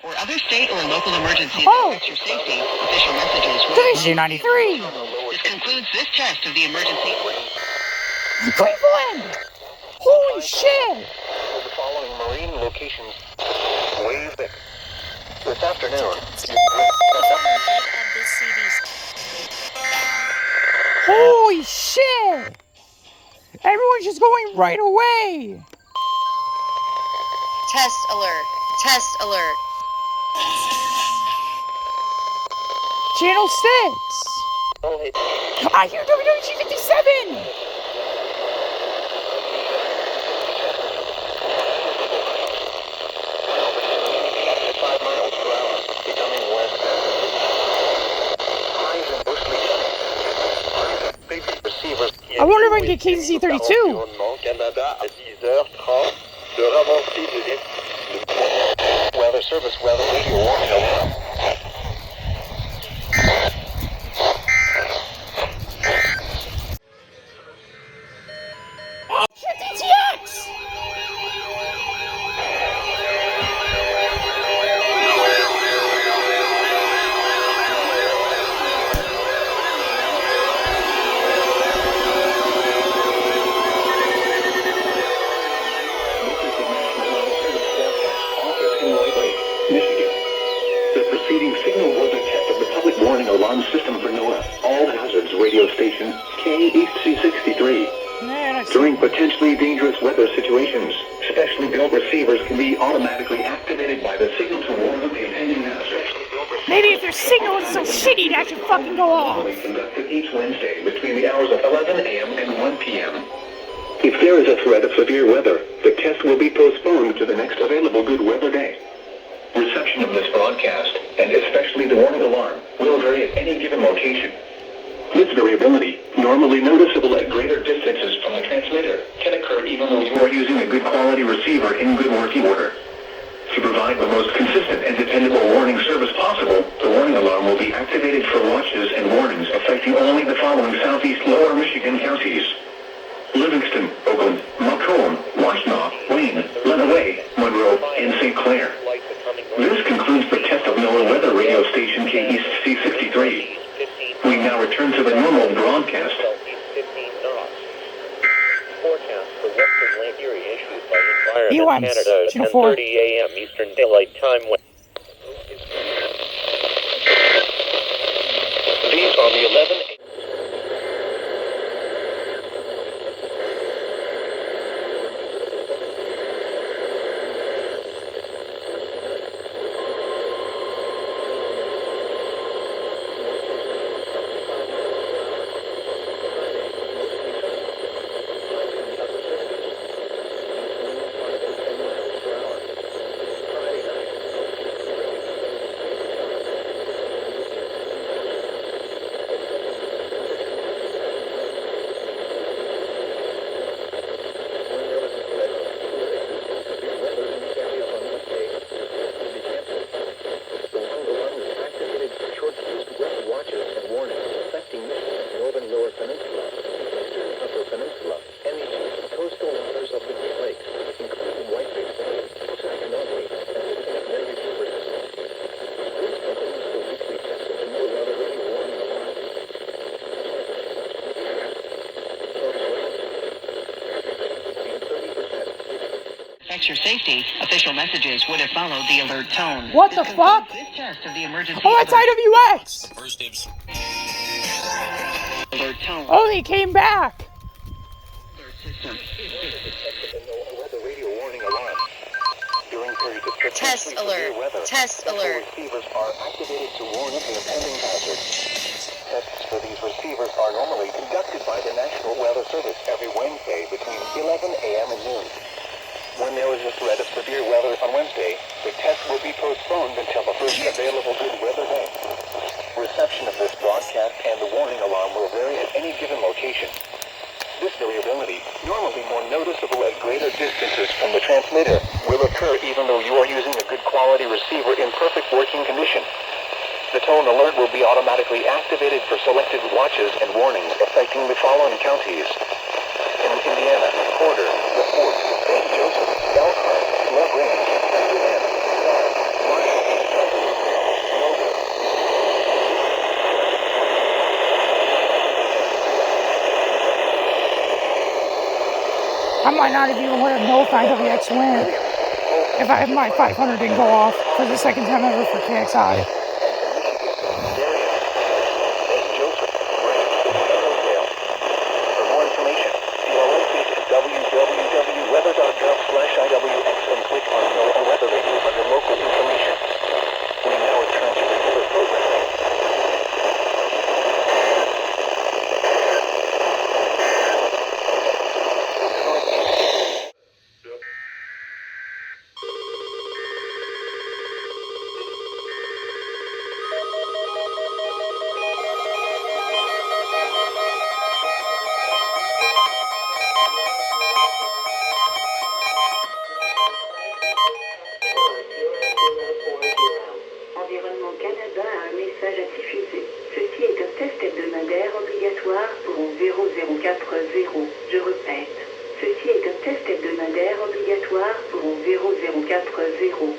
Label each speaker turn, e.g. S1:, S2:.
S1: or other state or local emergency that affects your safety, official messages will
S2: Division 93.
S1: This concludes this test of the emergency.
S2: Cleveland! Holy shit!
S3: The following marine locations way thick. This afternoon.
S2: Holy shit! Everyone's just going right away!
S4: Test alert. Test alert.
S2: Channel 6! I hear WWG 57! I wonder if I can get KCC 32.
S3: Weather service, weather radio warning alarm.
S2: Shit, DTX!
S3: Signal was a test of the public warning alarm system for NOAA, all hazards radio station CLE C63. During potentially dangerous weather situations, specially built receivers can be automatically activated by the signal to warn of the impending hazard.
S2: Maybe if their signal is so shitty, that should fucking go off.
S3: Conducted each Wednesday between the hours of 11 a.m. and 1 p.m. If there is a threat of severe weather, the test will be postponed to the next available good weather day. Reception of this broadcast, and especially the warning alarm, will vary at any given location. This variability, normally noticeable at greater distances from the transmitter, can occur even though you are using a good quality receiver in good working order. To provide the most consistent and dependable warning service possible, the warning alarm will be activated for watches and warnings affecting only the following southeast lower Michigan counties: Livingston, Oakland, Macomb, Washtenaw, Wayne, Lenawee, Monroe, and St. Clair. This concludes the test of NOAA weather radio station KEC 63. We now return to the normal broadcast. Forecast for Western Lake Erie issued by Environment Canada at 10:30 a.m. Eastern Daylight Time. These are the 11.
S1: Your safety, official messages would have followed the alert tone.
S2: What the fuck?
S1: This test of the emergency
S2: Oh, that's IWX!
S1: alert tone.
S2: Oh, they came back!
S1: System.
S4: Test alert. Test alert.
S3: Receivers are activated to warn of the impending hazard. Tests for these receivers are normally conducted by the National Weather Service every Wednesday between 11 a.m. and noon. When there is a threat of severe weather on Wednesday, the test will be postponed until the first available good weather day. Reception of this broadcast and the warning alarm will vary at any given location. This variability, normally more noticeable at greater distances from the transmitter, will occur even though you are using a good quality receiver in perfect working condition. The tone alert will be automatically activated for selected watches and warnings affecting the following counties: in Indiana, Porter, LaPorte, St. Joseph, Elkhart, LaGrange, Marshall,
S2: might not even would have known if my WX went. If my 500 didn't go off for the second time ever for KXI.
S3: www.weather.gov/IWX and click on No Weather Radio under local information. We now return to regular programming.
S5: Environnement Canada a un message à diffuser. Ceci est un test hebdomadaire obligatoire pour 0040. Je répète, ceci est un test hebdomadaire obligatoire pour 0040.